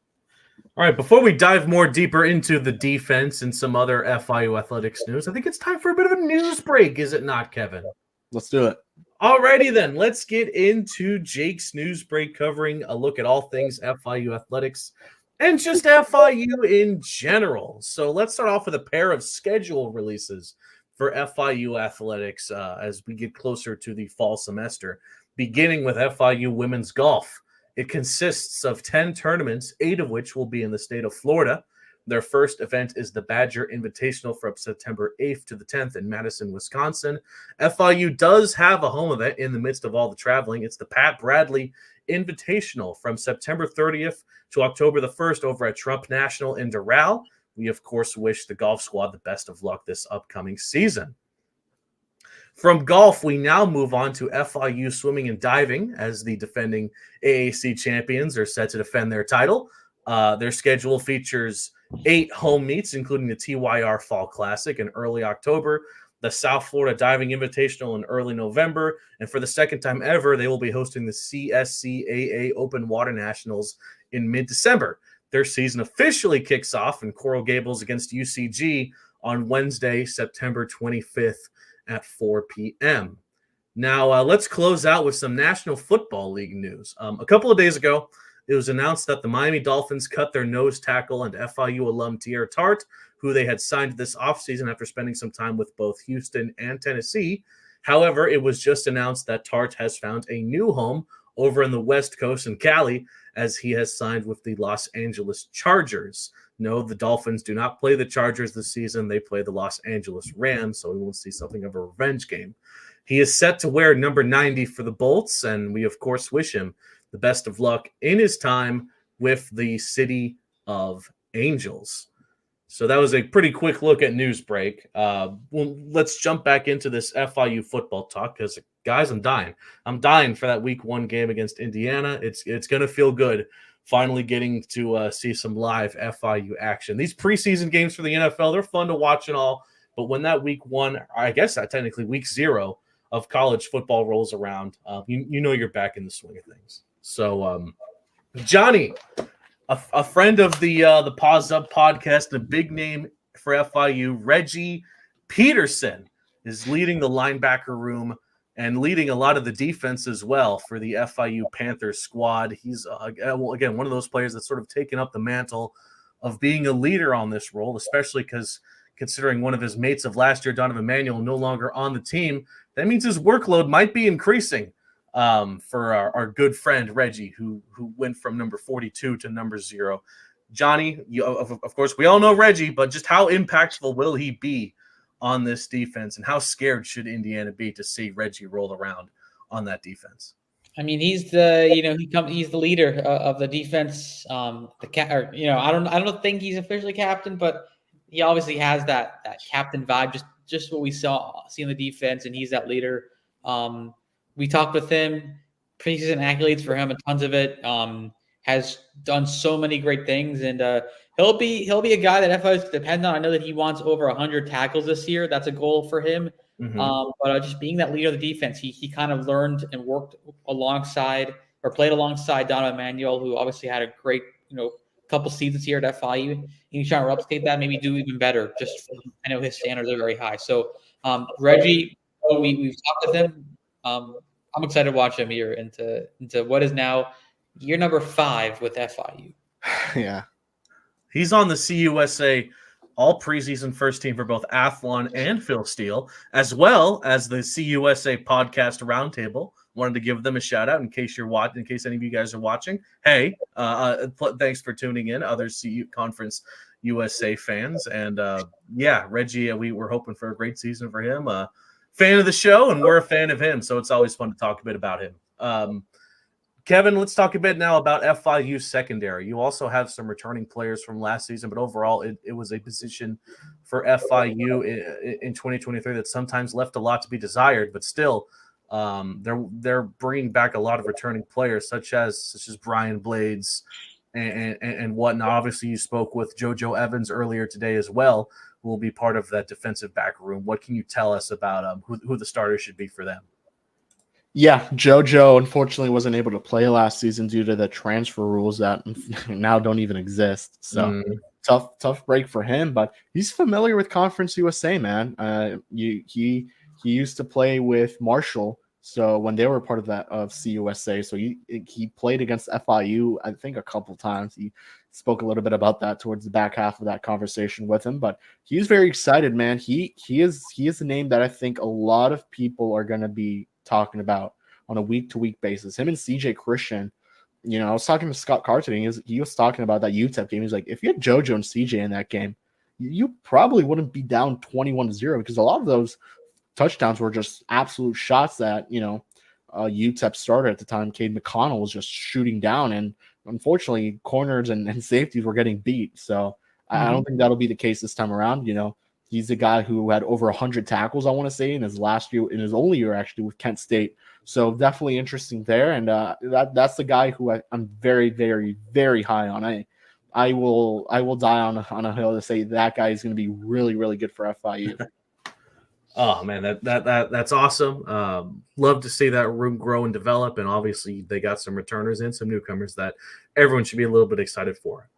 All right, before we dive more deeper into the defense and some other FIU athletics news, I think it's time for a bit of a news break, is it not, Kevin? Let's do it. Alrighty then, let's get into Jake's news break, covering a look at all things FIU athletics and just FIU in general. So let's start off with a pair of schedule releases for FIU athletics as we get closer to the fall semester, beginning with FIU women's golf. It consists of 10 tournaments, 8 of which will be in the state of Florida. Their first event is the Badger Invitational from September 8th to the 10th in Madison, Wisconsin. FIU does have a home event in the midst of all the traveling. It's the Pat Bradley Invitational from September 30th to October the 1st over at Trump National in Doral. We, of course, wish the golf squad the best of luck this upcoming season. From golf, we now move on to FIU swimming and diving as the defending AAC champions are set to defend their title. Their schedule features 8 home meets, including the TYR Fall Classic in early October, the South Florida Diving Invitational in early November, and for the second time ever, they will be hosting the CSCAA Open Water Nationals in mid-December. Their season officially kicks off in Coral Gables against UCG on Wednesday, September 25th at 4 p.m. Now, let's close out with some National Football League news. A couple of days ago, it was announced that the Miami Dolphins cut their nose tackle and FIU alum Tierre Tart, who they had signed this offseason after spending some time with both Houston and Tennessee. However, it was just announced that Tart has found a new home over in the West Coast in Cali, as he has signed with the Los Angeles Chargers. No, the Dolphins do not play the Chargers this season. They play the Los Angeles Rams, so we will see something of a revenge game. He is set to wear number 90 for the Bolts, and we, of course, wish him the best of luck in his time with the City of Angels. So that was a pretty quick look at news break. Well, let's jump back into this FIU football talk because, guys, I'm dying. I'm dying for that week 1 game against Indiana. It's going to feel good finally getting to see some live FIU action. These preseason games for the NFL, they're fun to watch and all, but when that week 1, I guess technically week 0 of college football rolls around, you know you're back in the swing of things. So, Johnny, a friend of the Paws Up podcast, a big name for FIU, Reggie Peterson, is leading the linebacker room and leading a lot of the defense as well for the FIU Panthers squad. He's, again, one of those players that's sort of taken up the mantle of being a leader on this role, especially because considering one of his mates of last year, Donovan Manuel, no longer on the team. That means his workload might be increasing for our good friend Reggie, who went from number 42 to number 0. Johnny, of course, we all know Reggie, but just how impactful will he be on this defense, and how scared should Indiana be to see Reggie roll around on that defense? I mean, he's the he's the leader of the defense. I don't think he's officially captain, but he obviously has that captain vibe. Just what we see in the defense, and he's that leader. We talked with him, preseason accolades for him, and tons of it. Has done so many great things, and he'll be a guy that FIU depends on. I know that he wants over 100 tackles this year. That's a goal for him. Mm-hmm. But just being that leader of the defense, he kind of learned and worked alongside or played alongside Donovan Manuel, who obviously had a great couple seasons here at FIU. He's trying to replicate that, maybe do even better. Just I know his standards are very high. So Reggie, we've talked with him. I'm excited to watch him here into what is now year number 5 with FIU. Yeah. He's on the CUSA all preseason first team for both Athlon and Phil Steele, as well as the CUSA podcast roundtable. Wanted to give them a shout out in case any of you guys are watching. Hey, thanks for tuning in, other CU Conference USA fans. And Reggie, we were hoping for a great season for him. Fan of the show, and we're a fan of him, so it's always fun to talk a bit about him. Kevin, let's talk a bit now about FIU secondary. You also have some returning players from last season, but overall it was a position for FIU in 2023 that sometimes left a lot to be desired, but still they're bringing back a lot of returning players such as Brian Blades and whatnot. Obviously, you spoke with JoJo Evans earlier today as well, who will be part of that defensive back room. What can you tell us about who the starters should be for them? Yeah, JoJo unfortunately wasn't able to play last season due to the transfer rules that now don't even exist. So tough break for him, but he's familiar with Conference USA, man. He used to play with Marshall, so when they were part of that of CUSA, so he played against FIU, I think a couple times. He spoke a little bit about that towards the back half of that conversation with him, but he's very excited, man. He is a name that I think a lot of people are going to be talking about on a week-to-week basis. Him and CJ Christian, I was talking to Scott Carr today. He was talking about that UTEP game. He's like, if you had JoJo and CJ in that game, you probably wouldn't be down 21-0 because a lot of those touchdowns were just absolute shots that, UTEP starter at the time, Cade McConnell, was just shooting down. And unfortunately, corners and safeties were getting beat. So I don't think that'll be the case this time around. He's a guy who had over 100 tackles, I want to say, in his only year actually with Kent State. So definitely interesting there. And that's the guy who I'm very, very, very high on. I will die on a hill to say that guy is going to be really, really good for FIU. Oh man, that's awesome. Love to see that room grow and develop, and obviously they got some returners and some newcomers that everyone should be a little bit excited for.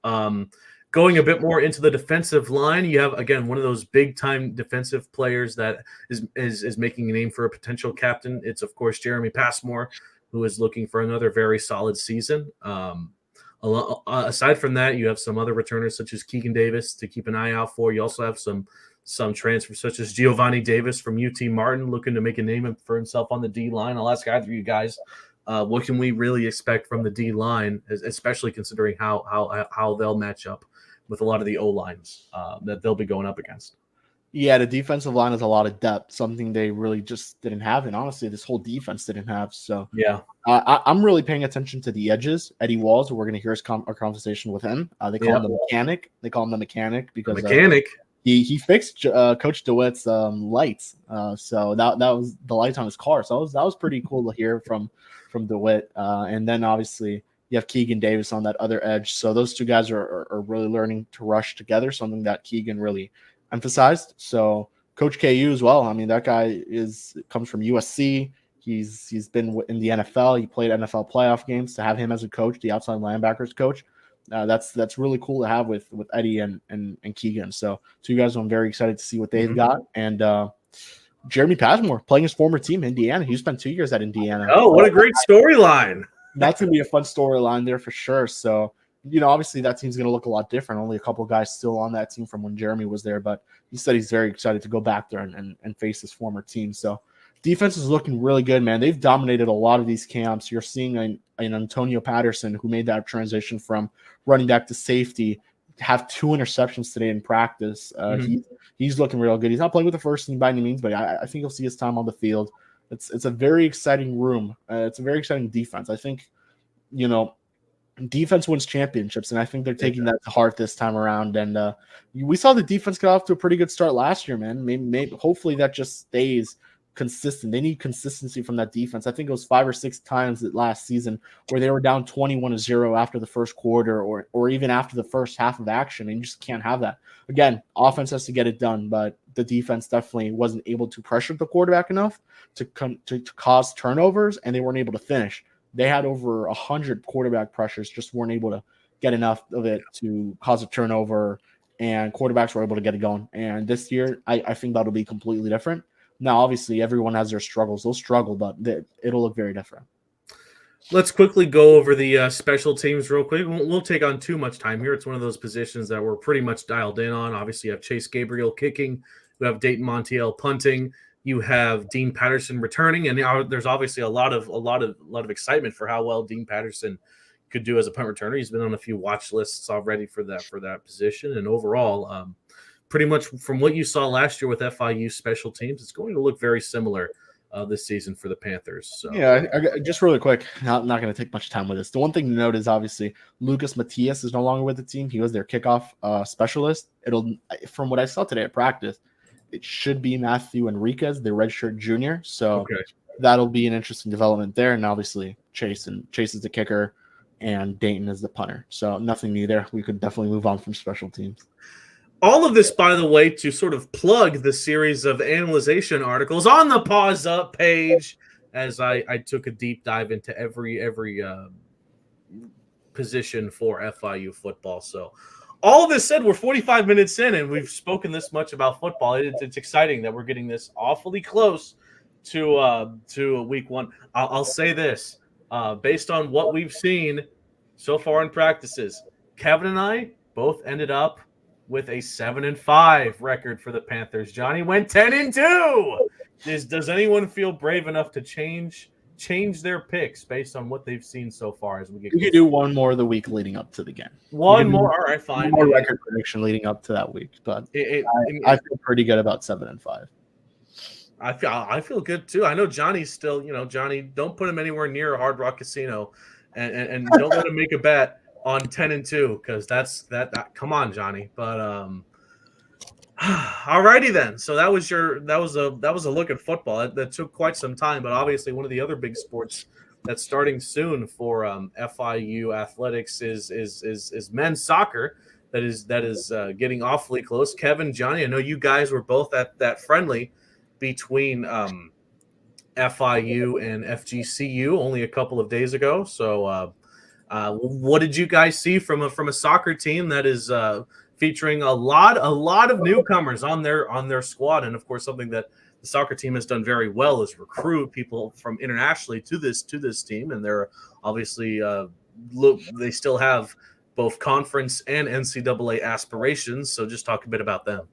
Going a bit more into the defensive line, you have again one of those big time defensive players that is making a name for a potential captain. It's of course Jeremy Passmore, who is looking for another very solid season. Aside from that, you have some other returners such as Keegan Davis to keep an eye out for. You also have some transfers such as Giovanni Davis from UT Martin looking to make a name for himself on the D line. I'll ask either of you guys, what can we really expect from the D line, especially considering how they'll match up with a lot of the O lines that they'll be going up against? Yeah, the defensive line has a lot of depth, something they really just didn't have, and honestly, this whole defense didn't have. So yeah, I'm really paying attention to the edges. Eddie Walls, we're going to hear our conversation with him. They call him the mechanic. They call him the mechanic because he fixed Coach DeWitt's lights. So that was the lights on his car. So that was pretty cool to hear from DeWitt. And then obviously you have Keegan Davis on that other edge. So those two guys are really learning to rush together, something that Keegan really emphasized. So Coach KU as well. I mean, that guy comes from USC. He's been in the NFL. He played NFL playoff games. To have him as a coach, the outside linebackers coach, that's really cool to have with Eddie and Keegan. So two guys I'm very excited to see what they've got. And Jeremy Passmore playing his former team, Indiana. He spent 2 years at Indiana. Oh, what a great storyline. That's going to be a fun storyline there for sure. So, obviously that team's going to look a lot different. Only a couple of guys still on that team from when Jeremy was there, but he said he's very excited to go back there and face his former team. So defense is looking really good, man. They've dominated a lot of these camps. You're seeing an Antonio Patterson who made that transition from running back to safety, have 2 interceptions today in practice. He's looking real good. He's not playing with the first team by any means, but I think you'll see his time on the field. It's a very exciting room. It's a very exciting defense. I think, defense wins championships, and I think they're taking that to heart this time around. And we saw the defense get off to a pretty good start last year, man. Maybe hopefully that just stays consistent. They need consistency from that defense. I think it was 5 or 6 times last season where they were down 21-0 after the first quarter or even after the first half of action, and you just can't have that. Again, offense has to get it done, but the defense definitely wasn't able to pressure the quarterback enough to cause turnovers, and they weren't able to finish. They had over 100 quarterback pressures, just weren't able to get enough of it to cause a turnover, and quarterbacks were able to get it going. And this year, I think that'll be completely different. Now, obviously, everyone has their struggles. They'll struggle, but it'll look very different. Let's quickly go over the special teams real quick. We'll take on too much time here. It's one of those positions that we're pretty much dialed in on. Obviously, you have Chase Gabriel kicking. You have Dayton Montiel punting. You have Dean Patterson returning, and there's obviously a lot of excitement for how well Dean Patterson could do as a punt returner. He's been on a few watch lists already for that position, and overall, pretty much from what you saw last year with FIU special teams, it's going to look very similar this season for the Panthers. So yeah, just really quick, not going to take much time with this. The one thing to note is obviously Lucas Matias is no longer with the team. He was their kickoff specialist. From what I saw today at practice, it should be Matthew Enriquez, the redshirt junior. So that'll be an interesting development there. And obviously Chase is the kicker and Dayton is the punter. So nothing new there. We could definitely move on from special teams. All of this, by the way, to sort of plug the series of analyzation articles on the Paws Up page. as I took a deep dive into every position for FIU football. So all of this said, we're 45 minutes in and we've spoken this much about football. It's exciting that we're getting this awfully close to week one. I'll say this, based on what we've seen so far in practices, Kevin and I both ended up with a 7-5 record for the Panthers. Johnny went 10-2. Does anyone feel brave enough to change their picks based on what they've seen so far as we get? You could do one more the week leading up to the game. One more, all right, fine. One more record prediction leading up to that week, but I feel pretty good about 7-5. I feel good too. I know Johnny's still, Johnny, don't put him anywhere near a Hard Rock Casino, and don't let him make a bet on 10-2 because that's come on, Johnny. But alrighty then. So that was a look at football. That took quite some time, but obviously one of the other big sports that's starting soon for FIU athletics is men's soccer. That is getting awfully close. Kevin, Johnny, I know you guys were both at that friendly between FIU and FGCU only a couple of days ago. So what did you guys see from a soccer team that is featuring a lot of newcomers on their squad? And of course, something that the soccer team has done very well is recruit people from internationally to this team. And they're obviously they still have both conference and NCAA aspirations. So just talk a bit about them.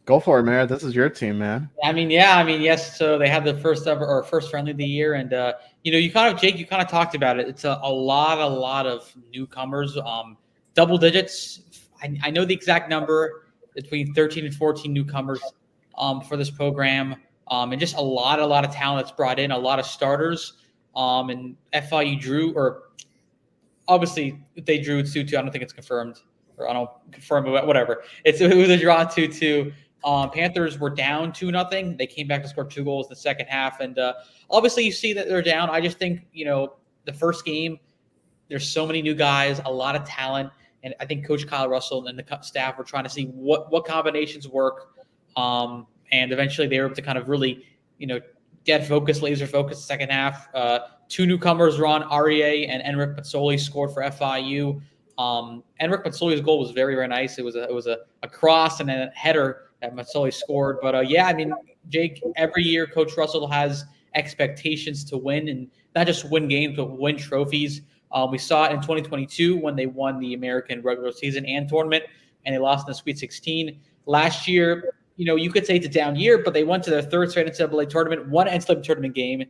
Go for it, man. This is your team, man. Yes. So they had the first friendly of the year, and you kind of talked about it. It's a lot of newcomers, double digits. I know the exact number, between 13 and 14 newcomers for this program, and just a lot of talent that's brought in, a lot of starters. And FIU drew, or obviously they drew 2-2. I don't think it's confirmed, or I don't confirm it, whatever. It was a draw 2-2. Panthers were down 2-0. They came back to score 2 goals in the second half. And obviously you see that they're down. I just think, the first game, there's so many new guys, a lot of talent. And I think Coach Kyle Russell and the staff were trying to see what combinations work. And eventually they were able to kind of really, get focused, laser focused the second half. 2 newcomers, Ron Aurier and Enric Mazzoli, scored for FIU. Enric Mazzoli's goal was very, very nice. It was a cross and then a header that Mazzoli scored. But Jake, every year Coach Russell has expectations to win, and not just win games, but win trophies. We saw it in 2022 when they won the American regular season and tournament, and they lost in the Sweet 16. Last year, you could say it's a down year, but they went to their third straight NCAA tournament, won an NCAA tournament game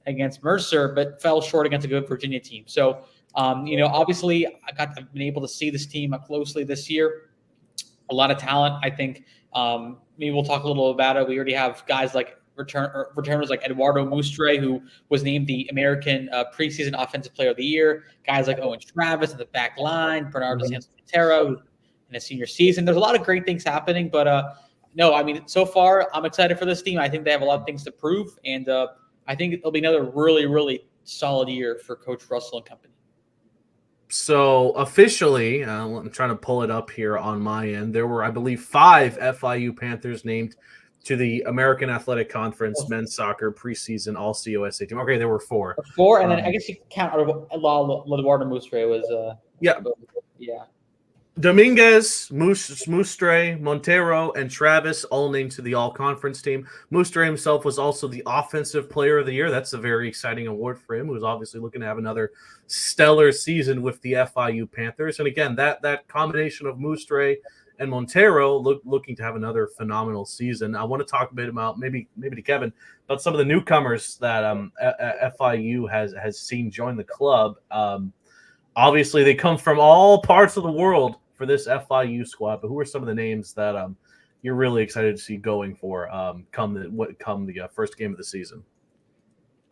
against Mercer, but fell short against a good Virginia team. So, obviously I've been able to see this team up closely this year. A lot of talent, I think. Maybe we'll talk a little about it. We already have guys like returners like Eduardo Mustre, who was named the American preseason Offensive Player of the Year. Guys like Owen Travis at the back line, Bernardo Santos-Montero in a senior season. There's a lot of great things happening, but so far I'm excited for this team. I think they have a lot of things to prove, and I think it'll be another really, really solid year for Coach Russell and company. So officially, I'm trying to pull it up here on my end. There were, I believe, 5 FIU Panthers named to the American Athletic Conference men's soccer preseason All-COSA team. Okay, there were 4. 4, and then I guess you can count Eduardo Mustre was yeah. Dominguez, Mustre, Montero, and Travis all named to the all-conference team. Mustre himself was also the Offensive Player of the Year. That's a very exciting award for him, who's obviously looking to have another stellar season with the FIU Panthers. And again, that combination of Mustre and Montero looking to have another phenomenal season. I want to talk a bit about, maybe to Kevin, about some of the newcomers that FIU has seen join the club. Obviously, they come from all parts of the world for this FIU squad, but who are some of the names that you're really excited to see going for come the first game of the season?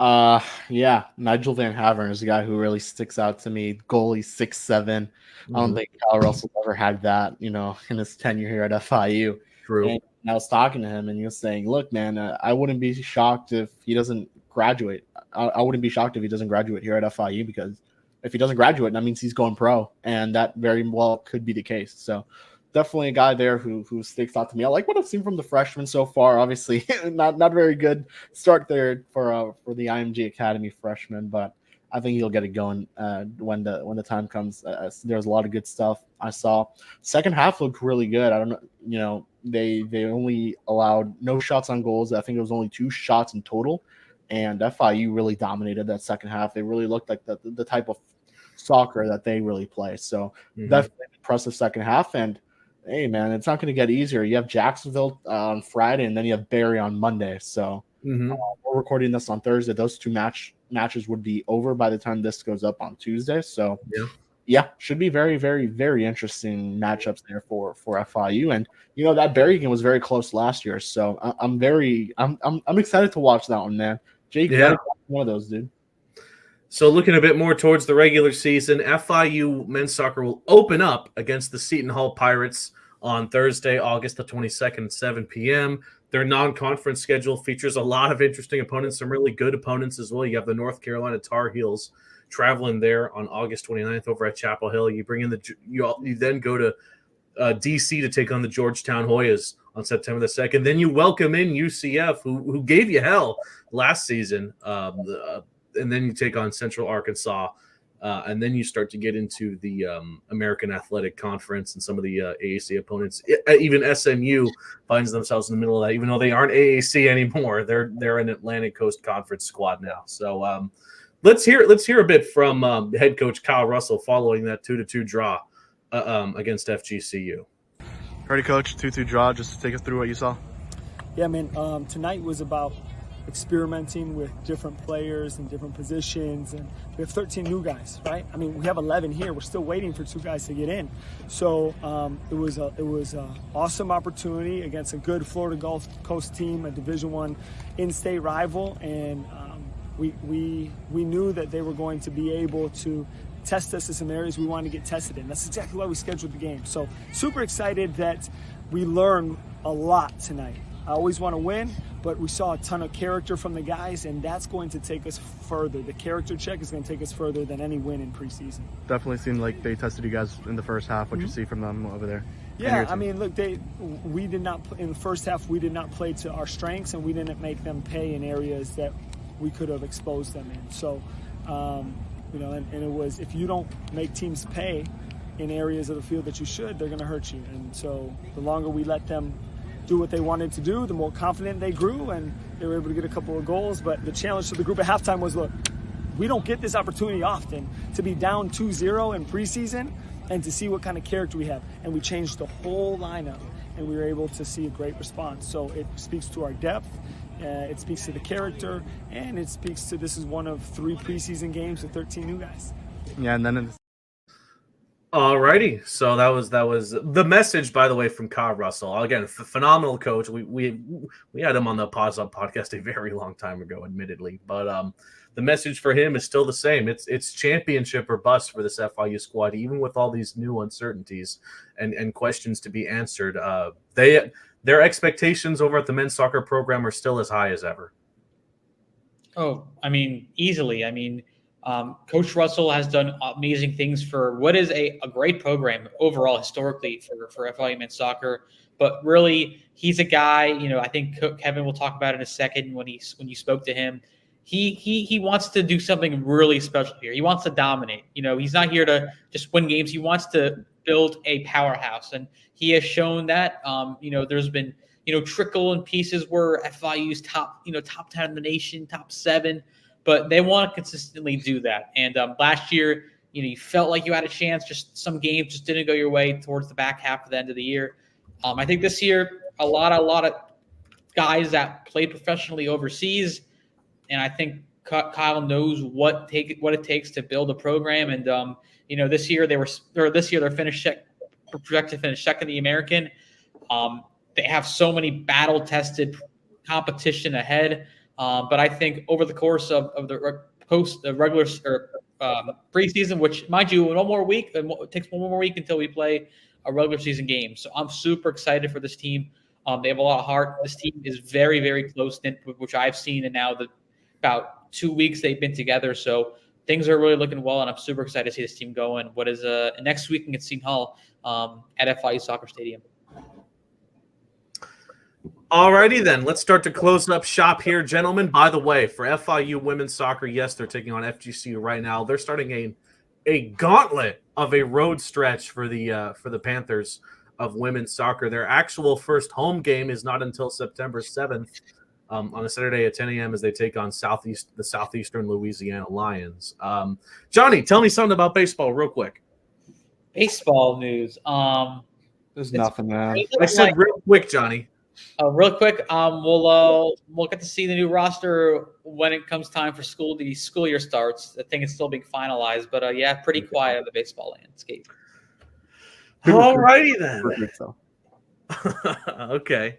Nigel Van Havern is a guy who really sticks out to me. Goalie 6'7". I don't think Kyle Russell ever had that, in his tenure here at FIU. True. And I was talking to him, and he was saying, "Look, man, I wouldn't be shocked if he doesn't graduate. I wouldn't be shocked if he doesn't graduate here at FIU, because if he doesn't graduate, that means he's going pro, and that very well could be the case." So definitely a guy there who sticks out to me. I like what I've seen from the freshmen so far. Obviously, not very good start there for the IMG Academy freshman, but I think he'll get it going when the time comes. There's a lot of good stuff I saw. Second half looked really good. I don't know, they only allowed no shots on goals. I think it was only 2 shots in total, and FIU really dominated that second half. They really looked like the type of soccer that they really play. So definitely impressive second half. And hey, man, it's not going to get easier. You have Jacksonville on Friday, and then you have Barry on Monday. So we're recording this on Thursday. Those 2 matches would be over by the time this goes up on Tuesday. So yeah, should be very, very, very interesting matchups there for FIU. And that Barry game was very close last year. So I'm excited to watch that one, man. Jake, one of those, dude. So looking a bit more towards the regular season, FIU men's soccer will open up against the Seton Hall Pirates on Thursday, August the 22nd at 7 p.m. Their non-conference schedule features a lot of interesting opponents, some really good opponents as well. You have the North Carolina Tar Heels traveling there on August 29th over at Chapel Hill. You bring in you then go to DC to take on the Georgetown Hoyas on September the 2nd. Then you welcome in UCF, who gave you hell last season. And then you take on Central Arkansas, and then you start to get into the American Athletic Conference and some of the AAC opponents. Even SMU finds themselves in the middle of that, even though they aren't AAC anymore. They're an Atlantic Coast Conference squad now. So let's hear a bit from head coach Kyle Russell following that 2-2 draw against FGCU. Ready, Coach? 2-2 draw. Just take us through what you saw. Yeah, man. Tonight was about experimenting with different players and different positions, and we have 13 new guys, right? I mean, we have 11 here. We're still waiting for 2 guys to get in. So it was a awesome opportunity against a good Florida Gulf Coast team, a Division I in-state rival, and we knew that they were going to be able to test us in some areas we wanted to get tested in. That's exactly why we scheduled the game. So super excited that we learned a lot tonight. I always want to win, but we saw a ton of character from the guys, and that's going to take us further. The character check is going to take us further than any win in preseason. Definitely seemed like they tested you guys in the first half. What you see from them over there? Yeah, I mean, look, we did not in the first half. We did not play to our strengths, and we didn't make them pay in areas that we could have exposed them in. So, and it was, if you don't make teams pay in areas of the field that you should, they're going to hurt you. And so, the longer we let them do what they wanted to do, the more confident they grew, and they were able to get a couple of goals. But the challenge to the group at halftime was, look, we don't get this opportunity often to be down 2-0 in preseason and to see what kind of character we have. And we changed the whole lineup, and we were able to see a great response. So it speaks to our depth, it speaks to the character, and it speaks to this is one of 3 preseason games with 13 new guys. Yeah, and then Alrighty, so that was the message, by the way, from Kyle Russell. Again, phenomenal coach. We had him on the Paws Up podcast a very long time ago, admittedly, but the message for him is still the same. It's championship or bust for this FIU squad, even with all these new uncertainties and questions to be answered. Their expectations over at the men's soccer program are still as high as ever. Oh, I mean, easily. I mean, Coach Russell has done amazing things for what is a great program overall historically for FIU men's soccer. But really, he's a guy, I think Kevin will talk about in a second when you spoke to him. He wants to do something really special here. He wants to dominate. He's not here to just win games. He wants to build a powerhouse, and he has shown that. There's been trickle and pieces where FIU's top 10 in the nation, top 7. But they want to consistently do that. And last year, you felt like you had a chance. Just some games just didn't go your way towards the back half of the end of the year. I think this year, a lot of guys that played professionally overseas, and I think Kyle knows what it takes to build a program. And this year they're projected to finish second in the American. They have so many battle-tested competition ahead. But I think over the course of the regular preseason, which, mind you, one more week, it takes one more week until we play a regular season game. So I'm super excited for this team. They have a lot of heart. This team is very, very close-knit, which I've seen in now about 2 weeks they've been together. So things are really looking well, and I'm super excited to see this team go in what is next week against Seton Hall at FIU Soccer Stadium. Alrighty then, let's start to close up shop here, gentlemen. By the way, for FIU women's soccer, yes, they're taking on FGCU right now. They're starting a gauntlet of a road stretch for the Panthers of women's soccer. Their actual first home game is not until September 7th on a Saturday at 10 a.m. as they take on the Southeastern Louisiana Lions. Johnny, tell me something about baseball real quick. Baseball news. There's nothing there. I said real quick, Johnny. Real quick, we'll get to see the new roster when it comes time for the school year starts. I think it's still being finalized, but yeah, pretty quiet on the baseball landscape. Alrighty then. Okay.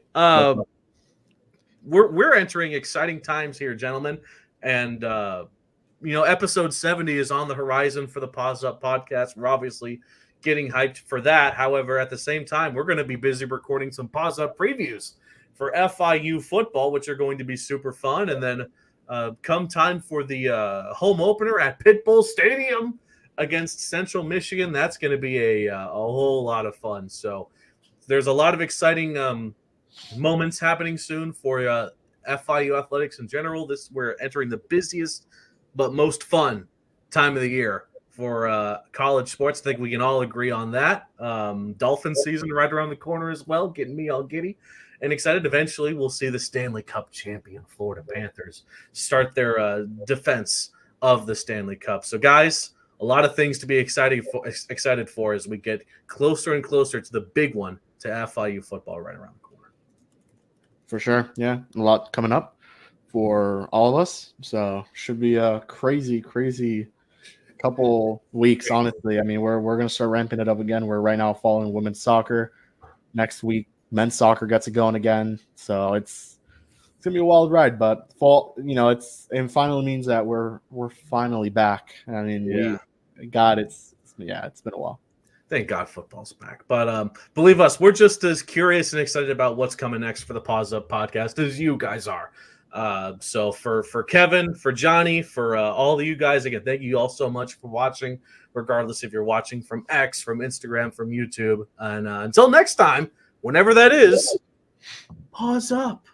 We're entering exciting times here, gentlemen, and episode 70 is on the horizon for the Paws Up podcast. We're obviously getting hyped for that. However, at the same time, we're going to be busy recording some Paws Up previews for FIU football, which are going to be super fun. And then come time for the home opener at Pitbull Stadium against Central Michigan, that's going to be a whole lot of fun. So there's a lot of exciting moments happening soon for FIU athletics in general. We're entering the busiest but most fun time of the year for college sports. I think we can all agree on that. Dolphin season right around the corner as well, getting me all giddy and excited. Eventually, we'll see the Stanley Cup champion Florida Panthers start their defense of the Stanley Cup. So, guys, a lot of things to be excited for as we get closer and closer to the big one, to FIU football right around the corner. For sure, yeah, a lot coming up for all of us. So, should be a crazy couple weeks, honestly. I mean, we're going to start ramping it up again. We're right now following women's soccer. Next week, men's soccer gets it going again. So it's gonna be a wild ride, but fall, it finally means that we're finally back. I mean, it's been a while. Thank God football's back. But believe us, we're just as curious and excited about what's coming next for the Paws Up podcast as you guys are. So for Kevin, for Johnny, for all of you guys, again, thank you all so much for watching, regardless if you're watching from X, from Instagram, from YouTube. And until next time, whenever that is, Paws Up.